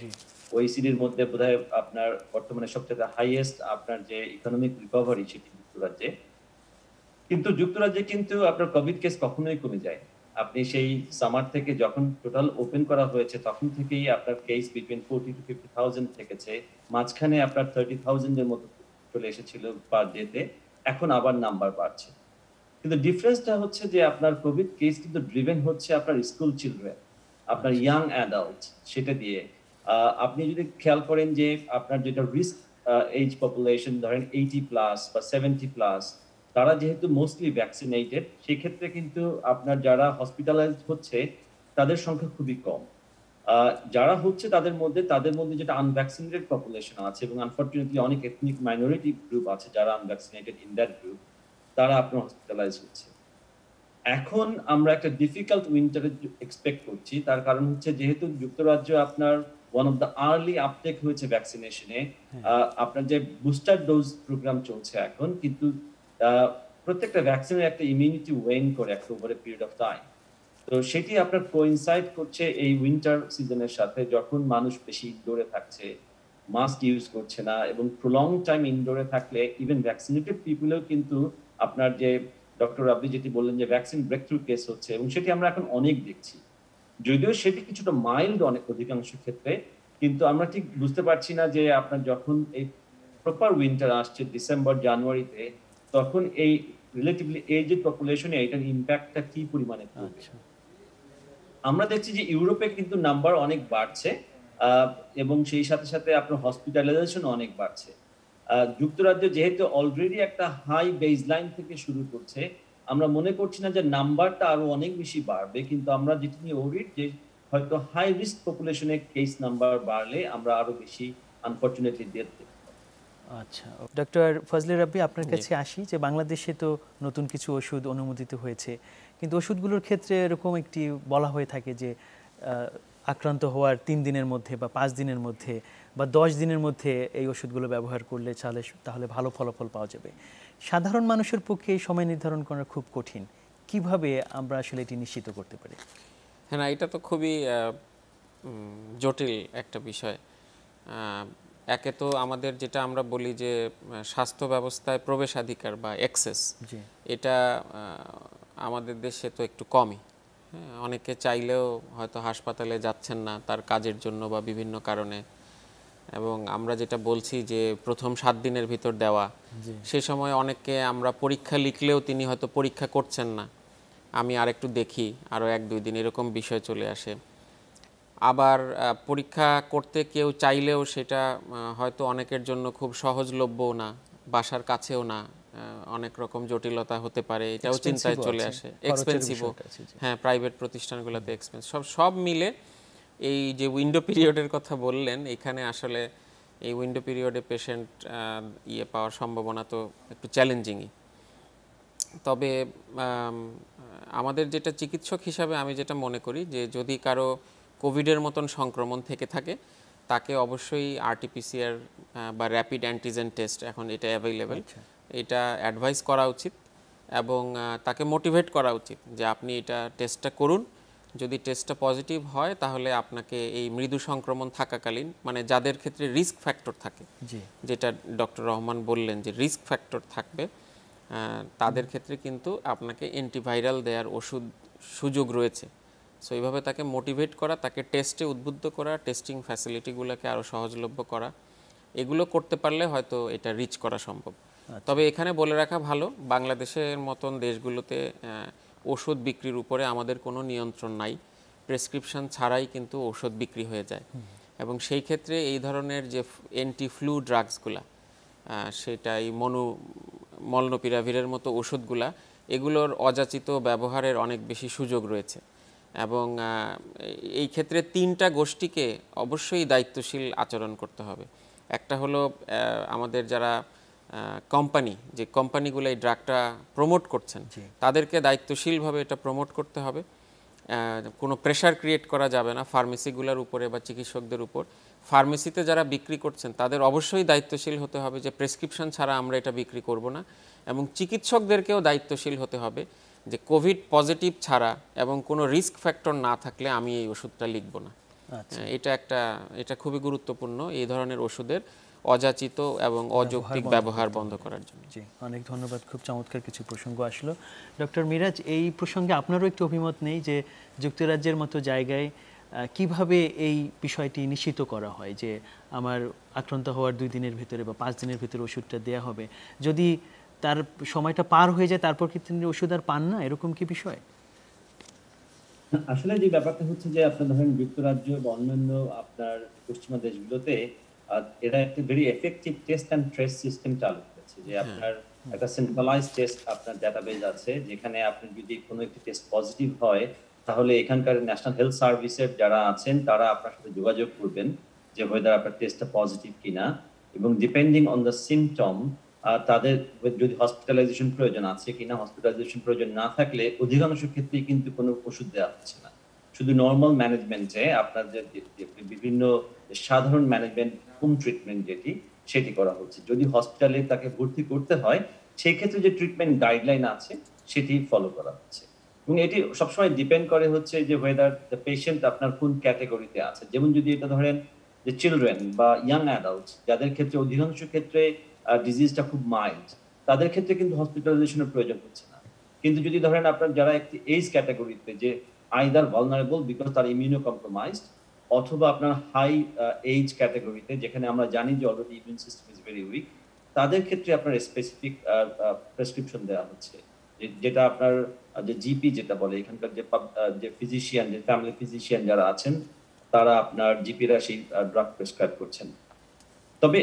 ওইসিডির মধ্যে বোধহয় আপনার বর্তমানে সবচেয়ে হাইয়েস্ট আপনার যে ইকোনমিক রিকভারি সেটি যুক্তরাজ্যে। কিন্তু যুক্তরাজ্যে কিন্তু আপনার কোভিড কেস কখনোই কমে যায়। আপনি সেই সামার থেকে যখন টোটাল ওপেন করা হয়েছে তখন থেকেই আপনার কেস বিটুইন 40 to 50,000 থেকেছে, মাঝখানে আপনার 30,000 এর মতো চলে এসেছিল পার ডেতে, এখন আবার নাম্বার বাড়ছে। কিন্তু ডিফারেন্সটা হচ্ছে যে আপনার কোভিড কেস কিন্তু ড্রিভেন হচ্ছে আপনার স্কুল চিলড্রেন, আপনার ইয়াং অ্যাডাল্ট, সেটা দিয়ে আপনি যদি খেয়াল করেন যে আপনার যেটা রিস্ক এজ পপুলেশন ধরেন 80+ বা 70+, তারা যেহেতু মোস্টলি ভ্যাকসিনেটেড, সেই ক্ষেত্রে কিন্তু আপনার যারা হসপিটালাইজড হচ্ছে তাদের সংখ্যা খুবই কম। যারা হচ্ছে তাদের মধ্যে যেটা আনভ্যাকসিনেটেড পপুলেশন আছে এবং আনফরচুনেটলি অনেক এথনিক মাইনরিটি গ্রুপ আছে যারা আনভ্যাকসিনেটেড ইন দ্যাট গ্রুপ, তারা আপনার হসপিটালাইজ হচ্ছে। এখন আমরা একটা ডিফিকাল্ট উইন্টার এক্সপেক্ট করছি, তার কারণ হচ্ছে যেহেতু যুক্তরাজ্য আপনার one of the early uptake হয়েছে ভ্যাকসিনেশনে। আপনার যে বুস্টার ডোজ প্রোগ্রাম চলছে এখন, কিন্তু প্রত্যেকটা ভ্যাকসিনের একটা ইমিউনিটি ওয়েন করে একটা over a period of time. তো সেটি আপনার কোইনসাইড করছে এই উইন্টার সিজনের সাথে, যখন মানুষ বেশি ইনডোরে থাকছে, মাস্ক ইউজ করছে না, এবং প্রলং টাইম ইনডোরে থাকলে ইভেন ভ্যাকসিনেটেড পিপলেও কিন্তু আপনার যে ডক্টর রাব্বি যেটি বললেন যে ভ্যাকসিন ব্রেকথ্রু কেস হচ্ছে, এবং সেটি আমরা এখন অনেক দেখছি। যদিও সেটি কিছুটা মাইল্ড অনেক অধিকাংশ ক্ষেত্রে, কিন্তু আমরা ঠিক বুঝতে পারছি না যে আপনার যখন এই প্রপার উইন্টার আসছে ডিসেম্বর জানুয়ারিতে, তখন এই রিলেটিভলি এজড পপুলেশনে এটার ইম্প্যাক্টটা কি পরিমাণে পড়বে। আমরা দেখছি যে ইউরোপে কিন্তু নাম্বার অনেক বাড়ছে, এবং সেই সাথে সাথে আপনার হসপিটালাইজেশন অনেক বাড়ছে। যুক্তরাজ্য যেহেতু অলরেডি একটা হাই বেসলাইন থেকে শুরু করছে, আমরা মনে করছি না যে নাম্বারটা আরো অনেক বেশি বাড়বে, কিন্তু আমরা যেটি নিয়ে ওরিড যে হয়তো হাই রিস্ক পপুলেশনে কেস নাম্বার বাড়লে আমরা আরো বেশি আনফরচুনেটলি ডেথ দেখব। আচ্ছা, ডক্টর ফজলে রাব্বি, আপনার কাছে আসি যে বাংলাদেশে তো নতুন কিছু ওষুধ অনুমোদিত হয়েছে, কিন্তু ওষুধগুলোর ক্ষেত্রে এরকম একটি বলা হয়ে থাকে যে আক্রান্ত হওয়ার 3 দিনের মধ্যে বা 5 দিনের মধ্যে বা 10 দিনের মধ্যে এই ওষুধগুলো ব্যবহার করলে তাহলে ভালো ফলাফল পাওয়া যাবে। সাধারণ মানুষের পক্ষে এই সময় নির্ধারণ করা খুব কঠিন। কিভাবে আমরা আসলে এটি নিশ্চিত করতে পারি? হ্যাঁ, না, এটা তো খুবই জটিল একটা বিষয়। একে তো আমাদের যেটা আমরা বলি যে স্বাস্থ্য ব্যবস্থায় প্রবেশাধিকার বা অ্যাক্সেস, এটা আমাদের দেশে তো একটু কমই। অনেকে চাইলেও হয়তো হাসপাতালে যাচ্ছেন না তার কাজের জন্য বা বিভিন্ন কারণে, এবং আমরা যেটা বলছি যে প্রথম 7 দিনের ভিতর দেওয়া, সে সময় অনেককে আমরা পরীক্ষা লিখলেও তিনি হয়তো পরীক্ষা করছেন না, আমি আরেকটু দেখি, আরও 1-2 দিন, এরকম বিষয় চলে আসে। আবার পরীক্ষা করতে কেউ চাইলেও সেটা হয়তো অনেকের জন্য খুব সহজলভ্যও না, বাসার কাছেও না, অনেক রকম জটিলতা হতে পারে, এটাও চিন্তায় চলে আসে, এক্সপেন্সিভও। হ্যাঁ, প্রাইভেট প্রতিষ্ঠানগুলোতে এক্সপেন্স, সব মিলে এই যে উইন্ডো পিরিয়ডের কথা বললেন, এখানে আসলে এই উইন্ডো পিরিয়ডে পেশেন্ট পাওয়ার সম্ভাবনা তো একটু চ্যালেঞ্জিংই। তবে আমাদের যেটা চিকিৎসক হিসাবে আমি যেটা মনে করি যে যদি কারো কোভিডের মতন সংক্রমণ থেকে থাকে, তাকে অবশ্যই আরটিপিসিআর বা র্যাপিড অ্যান্টিজেন টেস্ট, এখন এটা অ্যাভেলেবেল, এটা অ্যাডভাইস করা উচিত, এবং তাকে মোটিভেট করা উচিত যে আপনি এটা টেস্টটা করুন। যদি টেস্টটা পজিটিভ হয় তাহলে আপনাকে এই মৃদু সংক্রমণ থাকাকালীন, মানে যাদের ক্ষেত্রে রিস্ক ফ্যাক্টর থাকে, যেটা ডক্টর রহমান বললেন যে রিস্ক ফ্যাক্টর থাকবে, তাদের ক্ষেত্রে কিন্তু আপনাকে অ্যান্টিভাইরাল দেওয়ার সুযোগ রয়েছে। সো এইভাবে তাকে মোটিভেট করা, তাকে টেস্টে উদ্বুদ্ধ করা, টেস্টিং ফ্যাসিলিটিগুলোকে আরও সহজলভ্য করা, এগুলো করতে পারলে হয়তো এটা রিচ করা সম্ভব। তবে এখানে বলে রাখা ভালো, বাংলাদেশের মতন দেশগুলোতে ওষুধ বিক্রির উপরে আমাদের কোনো নিয়ন্ত্রণ নাই, প্রেসক্রিপশন ছাড়াই কিন্তু ওষুধ বিক্রি হয়ে যায়, এবং সেই ক্ষেত্রে এই ধরনের যে অ্যান্টি ফ্লু ড্রাগসগুলা, সেটা এই মলনুপিরাভিরের মতো ওষুধগুলা, এগুলোর অযাচিত ব্যবহারের অনেক বেশি সুযোগ রয়েছে, এবং এই ক্ষেত্রে 3টা গোষ্ঠীকে অবশ্যই দায়িত্বশীল আচরণ করতে হবে। একটা হলো আমাদের যারা যে কোম্পানিগুলো এই ড্রাগটা প্রমোট করছেন, তাদেরকে দায়িত্বশীলভাবে এটা প্রমোট করতে হবে, কোনো প্রেশার ক্রিয়েট করা যাবে না ফার্মেসিগুলোর উপরে বা চিকিৎসকদের উপর। ফার্মেসিতে যারা বিক্রি করছেন তাদের অবশ্যই দায়িত্বশীল হতে হবে যে প্রেসক্রিপশন ছাড়া আমরা এটা বিক্রি করব না, এবং চিকিৎসকদেরকেও দায়িত্বশীল হতে হবে যে কোভিড পজিটিভ ছাড়া এবং কোনো রিস্ক ফ্যাক্টর না থাকলে আমি এই ওষুধটা লিখব না। এটা খুবই গুরুত্বপূর্ণ এই ধরনের ওষুধের অযাচিত এবং অযৌক্তিক ব্যবহার বন্ধ করার জন্য। জি, অনেক ধন্যবাদ। খুব চমৎকার কিছু প্রসঙ্গ আসলো। ডক্টর মিরাজ, এই প্রসঙ্গে আপনারও একটু অভিমত নেই যে যুক্তরাজ্যের মতো জায়গায় কিভাবে এই বিষয়টি নিশ্চিত করা হয় যে আমার আক্রান্ত হওয়ার 2 দিনের ভিতরে বা 5 দিনের ভিতরে ওষুধটা দেওয়া হবে, যদি তার সময়টা পার হয়ে যায় তারপর কি তিনি ওষুধ আর পান না, এরকম কি বিষয়? আসলে যে ব্যাপারটা হচ্ছে যে আপনার ধরেন যুক্তরাজ্য বা অন্যান্য আপনার পশ্চিমা দেশগুলোতে এরা একটা very effective test and trace system চালু করেছে, যে আপনার একটা সেন্ট্রালাইজড টেস্ট আপনার ডাটাবেজ আছে, যেখানে আপনি যদি কোনো একটি টেস্ট পজিটিভ হয় তাহলে এখানকার ন্যাশনাল হেলথ সার্ভিসের যারা আছেন তারা আপনার সাথে যোগাযোগ করবেন যে ওয়েদার আপনার টেস্টটা পজিটিভ কিনা, এবং ডিপেন্ডিং অন দ্য সিমটম তাদের যদি হসপিটালাইজেশন প্রয়োজন আছে কিনা, হসপিটালাইজেশন প্রয়োজন না থাকলে অধিকাংশ ক্ষেত্রেই কিন্তু কোনো ওষুধ দেওয়া হচ্ছে না, শুধু নর্মাল ম্যানেজমেন্টে আপনার যে বিভিন্ন সাধারণ ম্যানেজমেন্ট হোম ট্রিটমেন্ট সেটি করা হচ্ছে। যদি হসপিটালে তাকে ভর্তি করতে হয় সেই ক্ষেত্রে যে ট্রিটমেন্ট গাইডলাইন আছে সেটি ফলো করা হচ্ছে। এবং এটি সবসময় ডিপেন্ড করে হচ্ছে যে ওয়েদার দ্য পেশেন্ট আপনার কোন ক্যাটেগরিতে আছে। যেমন যদি এটা ধরেন যে চিলড্রেন বা ইয়াং অ্যাডাল্টস যাদের ক্ষেত্রে অধিকাংশ ক্ষেত্রে ডিজিজটা খুব মাইল্ড, তাদের ক্ষেত্রে কিন্তু হসপিটালাইজেশনের প্রয়োজন হচ্ছে না। কিন্তু যদি ধরেন আপনার যারা একটি এজ ক্যাটাগরিতে যে আইদার ভালনারেবল বিকজ তার ইমিউনো কম্প্রোমাইজড, অথবা আপনার হাই এজ ক্যাটাগরিতে যেখানে আমরা জানি যে already immune system is very weak, তাদের ক্ষেত্রে আপনার স্পেসিফিক প্রেসক্রিপশন দেওয়া হচ্ছে, যেটা আপনার যে জিপি যেটা বলে এখানকার যে ফিজিশিয়ান, যে ফ্যামিলি ফিজিশিয়ান যারা আছেন তারা আপনার জিপিরা সেই ড্রাগ প্রেসক্রাইব করছেন। তবে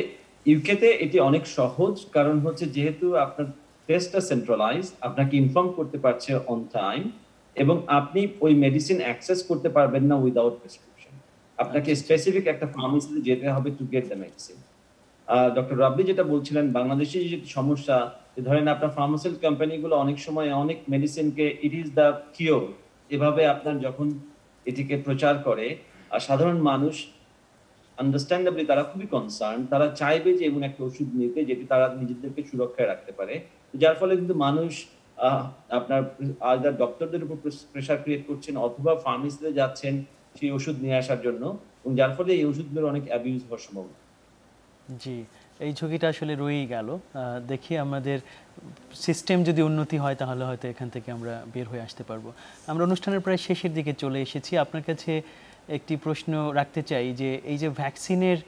ইউকেতে এটি অনেক সহজ, কারণ হচ্ছে যেহেতু আপনার টেস্টটা সেন্ট্রালাইজ, আপনাকে ইনফর্ম করতে পারছে অন টাইম, এবং আপনি ওই মেডিসিন অ্যাক্সেস করতে পারবেন না উইদাউট প্রেসক্রিপশন। আপনাকে স্পেসিফিক একটা ফার্মেসিতে যেতে হবে to get the medicine. Doctor Rabbi যেটা বলছিলেন, বাংলাদেশে যে সমস্যা, ধরেন আপনার ফার্মাসিউটিক্যাল কোম্পানিগুলো অনেক সময় অনেক মেডিসিনকে ইট ইজ দ্য কিওর এভাবে আপনার যখন এটিকে প্রচার করে, আর সাধারণ মানুষ আন্ডারস্ট্যান্ডেবলি তারা খুবই কনসার্ন, তারা চাইবে যে এমন একটা ওষুধ নিতে যেটি তারা নিজেদেরকে সুরক্ষায় রাখতে পারে, যার ফলে কিন্তু মানুষ আপনার আলাদা ডক্টরদের উপর প্রেশার ক্রিয়েট করছেন অথবা ফার্মেসিতে যাচ্ছেন সেই ওষুধ নিয়ে আসার জন্য, এবং যার ফলে এই ওষুধগুলোর অনেক অ্যাবিউজ হওয়ার সম্ভাবনা। জি, এই ঝুঁকিটা আসলে রয়েই গেল। দেখি আমাদের সিস্টেম যদি উন্নতি হয় তাহলে হয়তো এখান থেকে আমরা বের হয়ে আসতে পারবো। আমরা অনুষ্ঠানের প্রায় শেষের দিকে চলে এসেছি। আপনার কাছে একটি প্রশ্ন রাখতে চাই যে এই যে ভ্যাকসিনের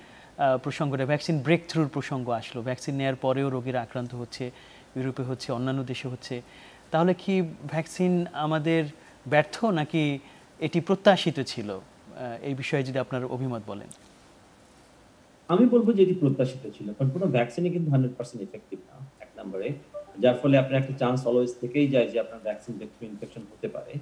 প্রসঙ্গটা, ভ্যাকসিন ব্রেক থ্রুর প্রসঙ্গ আসলো, ভ্যাকসিন নেওয়ার পরেও রোগীরা আক্রান্ত হচ্ছে, ইউরোপে হচ্ছে, অন্যান্য দেশে হচ্ছে, তাহলে কি ভ্যাকসিন আমাদের ব্যর্থ নাকি এটি প্রত্যাশিত ছিল? এই বিষয়ে যদি আপনার অভিমত বলেন। আমি বলবো যে এটি প্রত্যাশিত ছিল, কারণ কোনো ভ্যাকসিনই কিন্তু 100% ইফেক্টিভ না এক নম্বরে, যার ফলে আপনার একটা চান্স অলওয়েজ থেকেই যায় যে আপনার ভ্যাকসিন থেকে ইনফেকশন হতে পারে।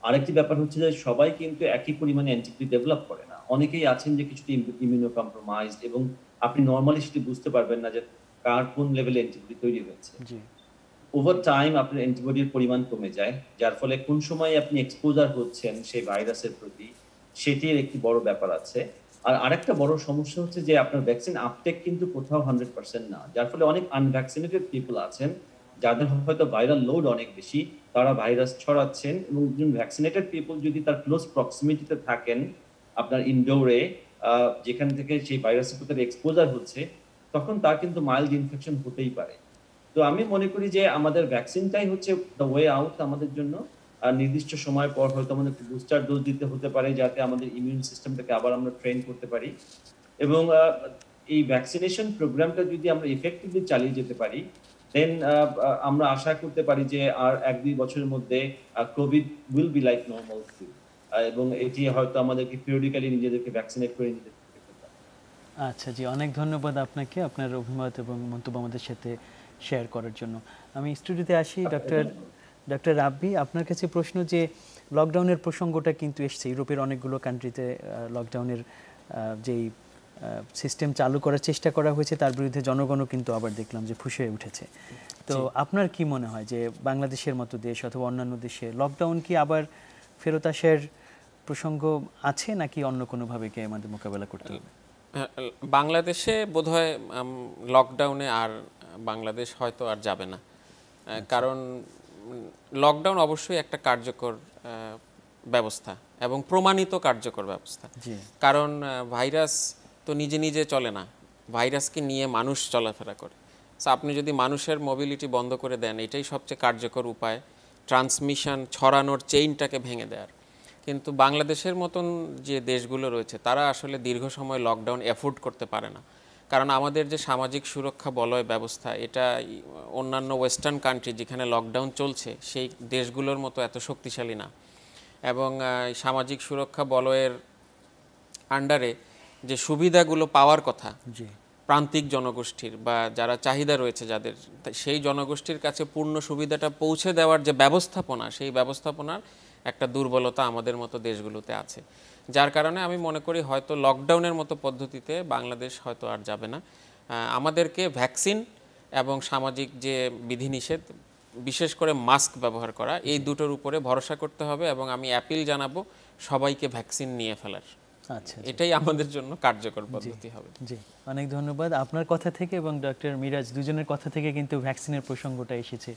আরেকটি ব্যাপার হচ্ছে যে সবাই কিন্তু একই পরিমাণে অ্যান্টিবডি ডেভেলপ করে না, অনেকেই আছেন যে কিছুটা ইমিউনো কম্প্রোমাইজড, এবং আপনি নর্মালি সেটি বুঝতে পারবেন না যে কার কোন লেভেলে অ্যান্টিবডি তৈরি হয়েছে। ওভার টাইম আপনার অ্যান্টিবডির পরিমাণ কমে যায়, যার ফলে কোন সময় আপনি এক্সপোজার হচ্ছেন সেই ভাইরাসের প্রতি সেটির একটি বড় ব্যাপার আছে। আর আরেকটা বড় সমস্যা হচ্ছে যে আপনার ভ্যাকসিন আপটেক কিন্তু কোথাও 100% না, যার ফলে অনেক আনভ্যাকসিনেটেড পিপল আছেন যাদের হয়তো ভাইরাল লোড অনেক বেশি, তারা ভাইরাস ছড়াচ্ছেন, এবং একজন ভ্যাকসিনেটেড পিপল যদি তার ক্লোজ প্রক্সিমিটিতে থাকেন আপনার ইনডোরে, যেখান থেকে সেই ভাইরাসের প্রতি এক্সপোজার হচ্ছে, তখন তার কিন্তু মাইল্ড ইনফেকশন হতেই পারে। তো আমি মনে করি যে আমাদের ভ্যাকসিনটাই হচ্ছে দ্য ওয়ে আউট আমাদের জন্য। আর নির্দিষ্ট সময় পর হয়তো আমাদের বুস্টার ডোজ দিতে হতে পারে যাতে আমাদের ইমিউন সিস্টেমটাকে আবার আমরা ট্রেন করতে পারি, এবং এই ভ্যাকসিনেশন প্রোগ্রামটা যদি আমরা ইফেক্টিভলি চালিয়ে যেতে পারি, দেন আমরা আশা করতে পারি যে আর 1-2 বছরের মধ্যে Covid will be like normal flu, এবং এটি হয়তো আমাদেরকে পিরিয়ডিক্যালি নিজেদেরকে ভ্যাকসিনেট করে নিতে হবে। আচ্ছা জি, অনেক ধন্যবাদ আপনাকে আপনার অভিমত এবং মন্তব্য আমাদের সাথে শেয়ার করার জন্য। আমি স্টুডিওতে আসি ডক্টর রাব্বি, আপনার কাছে প্রশ্ন যে লকডাউনের প্রসঙ্গটা কিন্তু এসছে, ইউরোপের অনেকগুলো কান্ট্রিতে লকডাউনের যেই সিস্টেম চালু করার চেষ্টা করা হয়েছে তার বিরুদ্ধে জনগণও কিন্তু আবার দেখলাম যে ফুঁসে উঠেছে। তো আপনার কি মনে হয় যে বাংলাদেশের মতো দেশ অথবা অন্যান্য দেশে লকডাউন কি আবার ফেরত আসার প্রসঙ্গ আছে নাকি অন্য কোনোভাবে কি আমাদের মোকাবেলা করতে হবে? বাংলাদেশে বোধহয় লকডাউনে আর বাংলাদেশ হয়তো আর যাবে না, কারণ লকডাউন অবশ্যই একটা কার্যকর ব্যবস্থা এবং প্রমাণিত কার্যকর ব্যবস্থা। কারণ ভাইরাস তো নিজে নিজে চলে না, ভাইরাসকে নিয়ে মানুষ চলাফেরা করে। সো আপনি যদি মানুষের মোবিলিটি বন্ধ করে দেন, এটাই সবচেয়ে কার্যকর উপায় ট্রান্সমিশন ছড়ানোর চেইনটাকে ভেঙে দেওয়ার। কিন্তু বাংলাদেশের মতন যে দেশগুলো রয়েছে তারা আসলে দীর্ঘ সময় লকডাউন অ্যাফোর্ড করতে পারে না, কারণ আমাদের যে সামাজিক সুরক্ষা বলয় ব্যবস্থা, এটা অন্যান্য ওয়েস্টার্ন কান্ট্রি যেখানে লকডাউন চলছে সেই দেশগুলোর মতো এত শক্তিশালী না, এবং সামাজিক সুরক্ষা বলয়ের আন্ডারে যে সুবিধাগুলো পাওয়ার কথা প্রান্তিক জনগোষ্ঠীর বা যারা চাহিদা রয়েছে যাদের, সেই জনগোষ্ঠীর কাছে পূর্ণ সুবিধাটা পৌঁছে দেওয়ার যে ব্যবস্থাপনা, সেই ব্যবস্থাপনার একটা দুর্বলতা আমাদের মতো দেশগুলোতে আছে, যার কারণে আমি মনে করি হয়তো লকডাউনের মতো পদ্ধতিতে বাংলাদেশ হয়তো আর যাবে না। আমাদেরকে ভ্যাকসিন এবং সামাজিক যে বিধিনিষেধ, বিশেষ করে মাস্ক ব্যবহার করা, এই দুটোর উপরে ভরসা করতে হবে, এবং আমি অ্যাপিল জানাবো সবাইকে ভ্যাকসিন নিয়ে ফেলার। আচ্ছা, এটাই আমাদের জন্য কার্যকর পদ্ধতি হবে। জি, অনেক ধন্যবাদ আপনার কথা থেকে এবং ডক্টর মিরাজ দুজনের কথা থেকে কিন্তু ভ্যাকসিনের প্রসঙ্গটা এসেছে,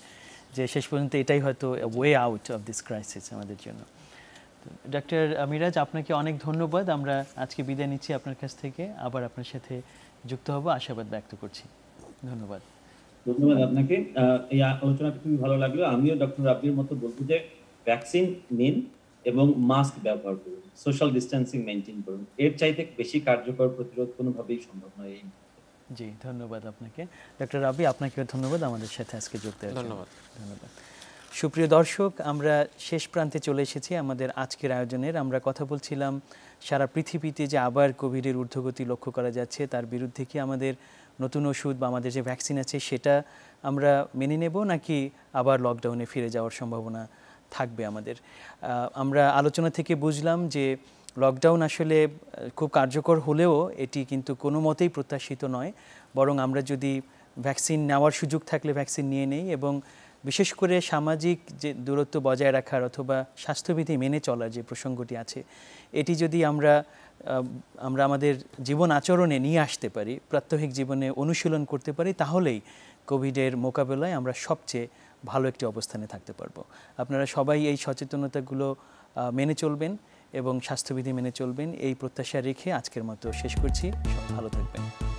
যে শেষ পর্যন্ত এটাই হয়তো way out of this crisis আমাদের জন্য। ডক্টর মিরাজ, আপনাকে অনেক ধন্যবাদ। আমরা আজকে বিদায় নিচ্ছি আপনার কাছ থেকে, আবার আপনার সাথে যুক্ত হব আশাবাদ ব্যক্ত করছি। ধন্যবাদ। ধন্যবাদ আপনাকে। এই আলোচনাটা খুবই ভালো লাগলো। আমিও ডক্টর রাব্বির মতো বলবো যে ভ্যাকসিন নিন এবং মাস্ক ব্যবহার করুন, সোশ্যাল ডিস্টেন্সিং মেনটেন করুন। এর চাইতে বেশি কার্যকর প্রতিরোধ কোনোভাবেই সম্ভব নয়। জি, ধন্যবাদ আপনাকে। ডক্টর রাব্বি, আপনাকেও ধন্যবাদ আমাদের সাথে আজকে যোগ দেওয়ার জন্য। ধন্যবাদ। সুপ্রিয় দর্শক, আমরা শেষ প্রান্তে চলে এসেছি আমাদের আজকের আয়োজনের। আমরা কথা বলছিলাম সারা পৃথিবীতে যে আবার কোভিডের ঊর্ধ্বগতি লক্ষ্য করা যাচ্ছে, তার বিরুদ্ধে কি আমাদের নতুন ওষুধ বা আমাদের যে ভ্যাকসিন আছে সেটা আমরা মেনে নেব, নাকি আবার লকডাউনে ফিরে যাওয়ার সম্ভাবনা থাকবে আমাদের। আমরা আলোচনা থেকে বুঝলাম যে লকডাউন আসলে খুব কার্যকর হলেও এটি কিন্তু কোনো মতেই প্রত্যাশিত নয়, বরং আমরা যদি ভ্যাকসিন নেওয়ার সুযোগ থাকলে ভ্যাকসিন নিয়ে নেই এবং বিশেষ করে সামাজিক যে দূরত্ব বজায় রাখার অথবা স্বাস্থ্যবিধি মেনে চলার যে প্রসঙ্গটি আছে, এটি যদি আমরা আমাদের জীবন আচরণে নিয়ে আসতে পারি, প্রাত্যহিক জীবনে অনুশীলন করতে পারি, তাহলেই কোভিডের মোকাবেলায় আমরা সবচেয়ে ভালো একটি অবস্থানে থাকতে পারবো। আপনারা সবাই এই সচেতনতাগুলো মেনে চলবেন এবং স্বাস্থ্যবিধি মেনে চলবেন, এই প্রত্যাশা রেখে আজকের মতো শেষ করছি। ভালো থাকবেন।